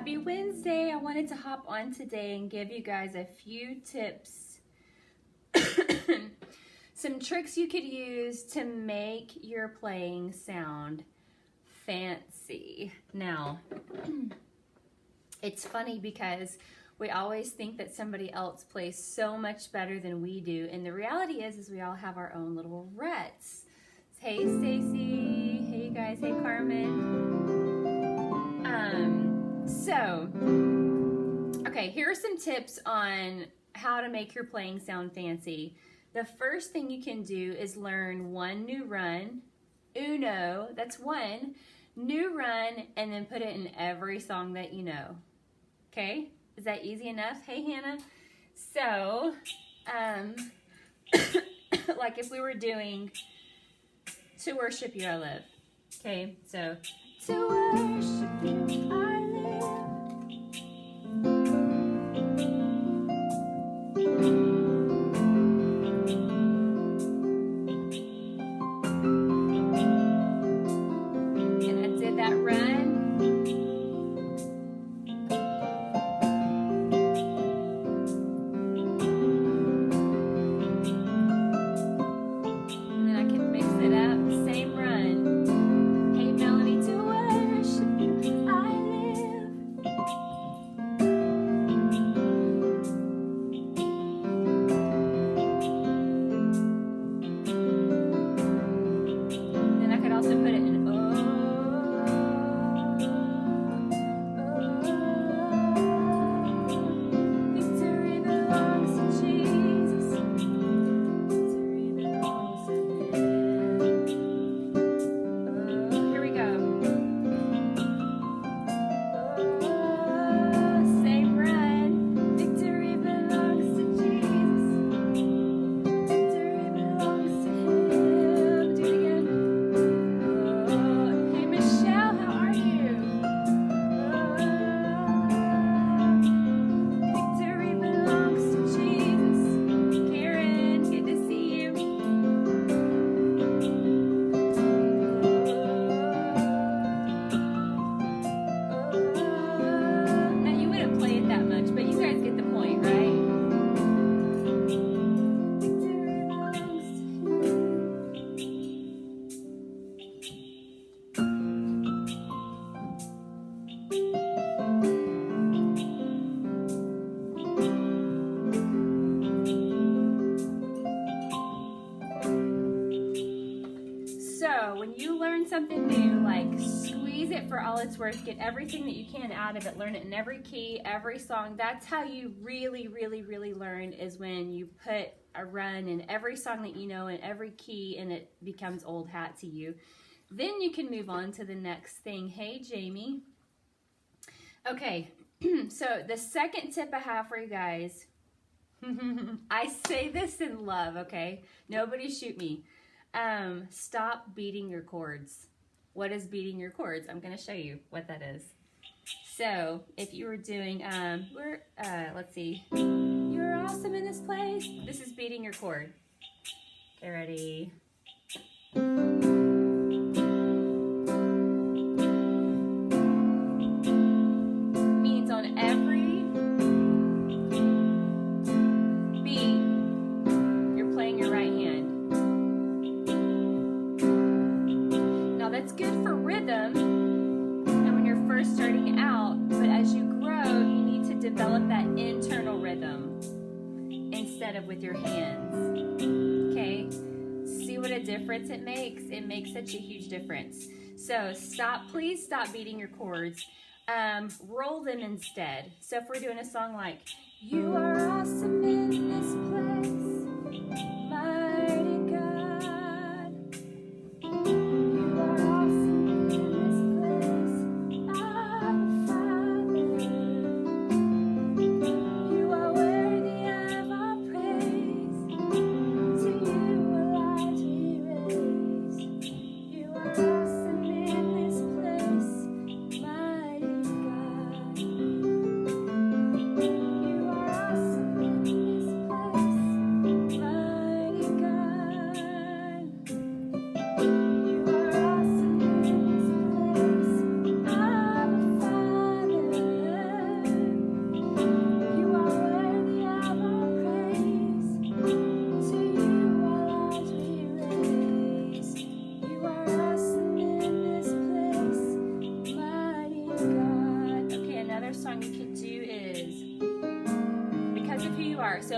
Happy Wednesday. I wanted to hop on today and give you guys a few tips, some tricks you could use to make your playing sound fancy. Now, it's funny because we always think that somebody else plays so much better than we do, and the reality is we all have our own little ruts. Hey Stacy, hey you guys, hey Carmen. Okay, here are some tips on how to make your playing sound fancy. The first thing you can do is learn one new run, uno, that's one, new run, and then put it in every song that you know. Okay, is that easy enough? Hey Hannah. So, like if we were doing To Worship You I Live. Okay, so to worship you I live. And I did that run. And then I can mix it up, same run. Hey Melanie, to worship you I live. Then I could also put it in victory belongs to Jesus. Victory belongs to Him. Here we go. Same run. Victory belongs to Jesus. Victory belongs to Him. Do it again. Hey Michelle, how are you? Victory belongs to Jesus. Karen, good to see you. Now you wouldn't play it that much, but you guys get the point, right? Victory belongs to So when you learn something new, like squeeze it for all it's worth, get everything that you can out of it, learn it in every key, every song. That's how you really learn, is when you put a run in every song that you know in every key and it becomes old hat to you. Then you can move on to the next thing. Hey Jamie. Okay, so the second tip I have for you guys, I say this in love, okay? Nobody shoot me. Stop beating your chords. What is beating your chords? I'm going to show you what that is. So if you were doing, let's see. You're awesome in this place. This is beating your chord. Okay, ready? Means on every beat, you're playing your right hand. Now that's good for rhythm and when you're first starting out, but as you grow, you need to develop that internal rhythm instead of with your hands. Okay? See what a difference it makes? It makes such a huge difference. So please stop beating your chords. Roll them instead. So if we're doing a song like, you are awesome in this place, mighty God. You are awesome in this place, Abba Father. You are worthy of our praise. To you our lives we raise. You are awesome in this place, mighty God. You are awesome in this place.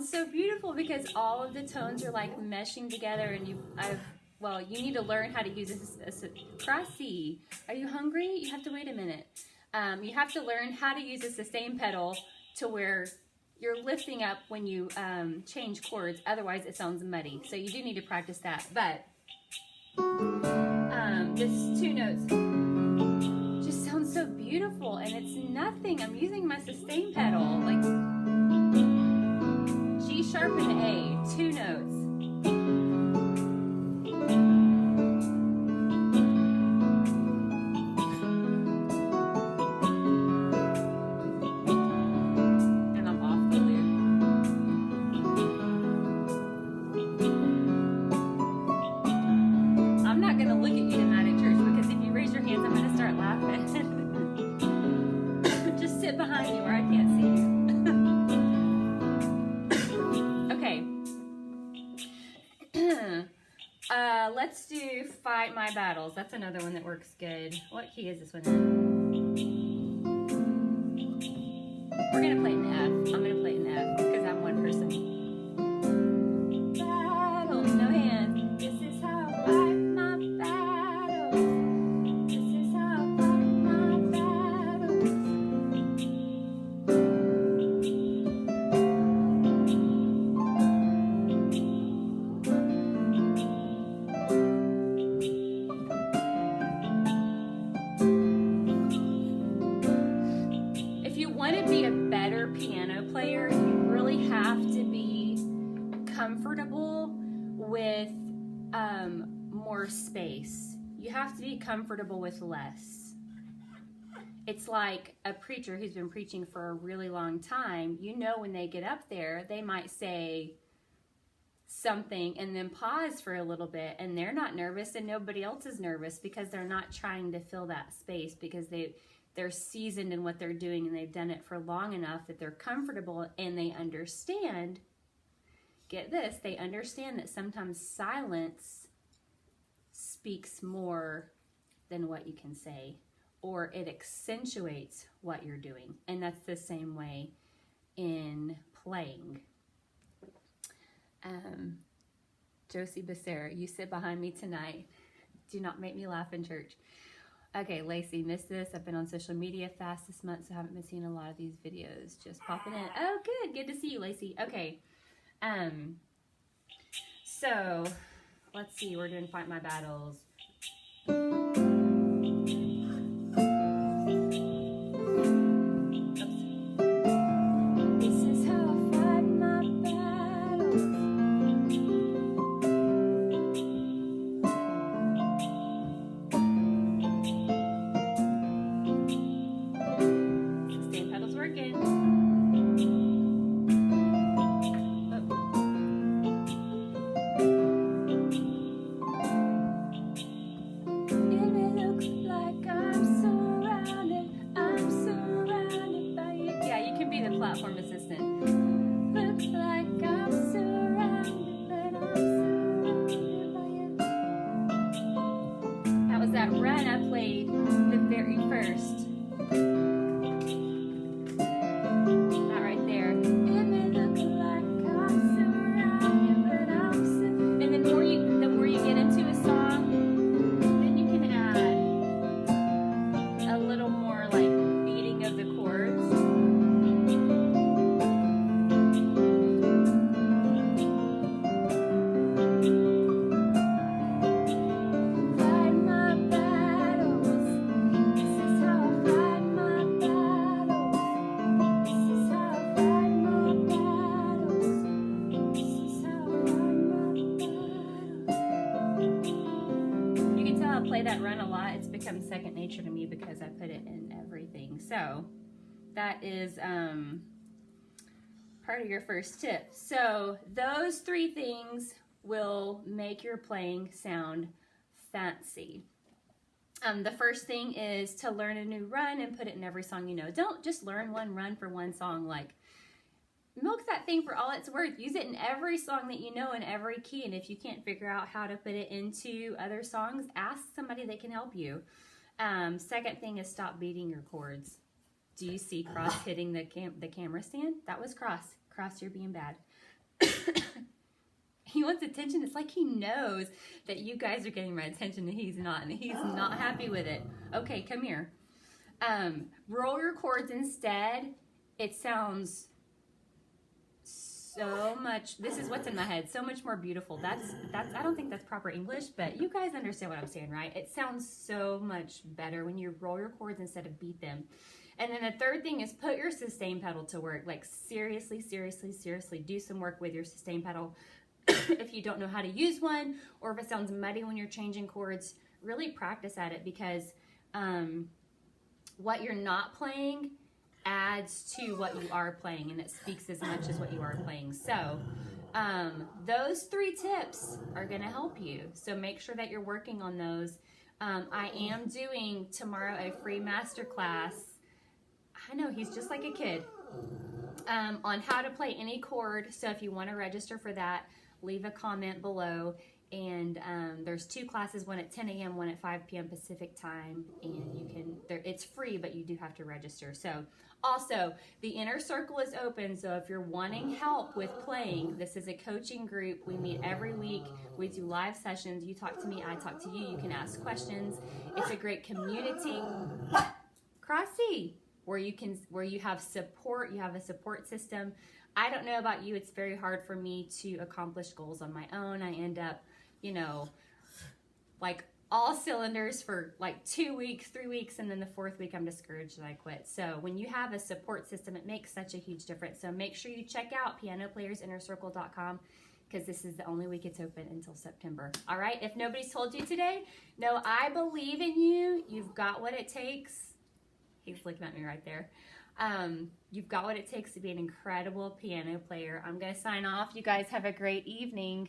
sounds so beautiful because all of the tones are like meshing together, and you need to learn how to use this. Crossy, are you hungry? You have to wait a minute. You have to learn how to use a sustain pedal to where you're lifting up when you change chords. Otherwise, it sounds muddy. So you do need to practice that. But just 2 notes just sounds so beautiful, and it's nothing. I'm using my sustain pedal, like G sharp and A, 2 notes. Behind you where I can't see you. Okay. Let's do Fight My Battles. That's another one that works good. What key is this one in? We're going to play in F. I'm going to play in F because I'm one person. Battles, no hands. This is how I fight my battles. This is how I fight my battles. Piano player, you really have to be comfortable with more space. You have to be comfortable with less. It's like a preacher who's been preaching for a really long time. You know, when they get up there, they might say something and then pause for a little bit, and they're not nervous and nobody else is nervous because they're not trying to fill that space, because they're seasoned in what they're doing and they've done it for long enough that they're comfortable, and they understand, get this, they understand that sometimes silence speaks more than what you can say, or it accentuates what you're doing. And that's the same way in playing. Josie Becerra, you sit behind me tonight. Do not make me laugh in church. Okay, Lacey, missed this. I've been on social media fast this month, so I haven't been seeing a lot of these videos. Just popping in. Oh, good. Good to see you, Lacey. Okay. So, let's see. We're doing Fight My Battles. Platform assistant. Looks like I'm surrounded, but I'm surrounded by you. That was that run I played the very first. That right there. It may look like I'm surrounded, but I'm surrounded. And the more you get into a song, then you can add a little more like beating of the chords. Play that run a lot. It's become second nature to me because I put it in everything. So that is part of your first tip. So those 3 things will make your playing sound fancy. The first thing is to learn a new run and put it in every song you know. Don't just learn one run for one song. Like, milk that thing for all it's worth. Use it in every song that you know in every key. And if you can't figure out how to put it into other songs, ask somebody that can help you. Second thing is stop beating your chords. Do you see Cross hitting the camera stand? That was Cross. Cross, you're being bad. He wants attention. It's like he knows that you guys are getting my attention and he's not happy with it. Okay, come here. Roll your chords instead. It sounds so much, this is what's in my head, so much more beautiful. That's I don't think that's proper English, but you guys understand what I'm saying, right? It sounds so much better when you roll your chords instead of beat them. And then the third thing is put your sustain pedal to work. Like seriously, seriously, seriously do some work with your sustain pedal. If you don't know how to use one, or if it sounds muddy when you're changing chords, really practice at it, because what you're not playing adds to what you are playing, and it speaks as much as what you are playing. So those 3 tips are going to help you. So make sure that you're working on those. I am doing tomorrow a free masterclass. I know, he's just like a kid. On how to play any chord. So if you want to register for that, leave a comment below. And there's 2 classes, one at 10 a.m., one at 5 p.m. Pacific time, and you can, it's free, but you do have to register. So also, the inner circle is open, so if you're wanting help with playing, this is a coaching group. We meet every week. We do live sessions. You talk to me, I talk to you. You can ask questions. It's a great community. Crossy, where you have support. You have a support system. I don't know about you, it's very hard for me to accomplish goals on my own. I end up, like all cylinders for like 2 weeks, 3 weeks, and then the 4th week I'm discouraged and I quit. So when you have a support system, it makes such a huge difference. So make sure you check out pianoplayersinnercircle.com, because this is the only week it's open until September. All right, if nobody's told you today, no, I believe in you. You've got what it takes. He's looking at me right there. You've got what it takes to be an incredible piano player. I'm going to sign off. You guys have a great evening.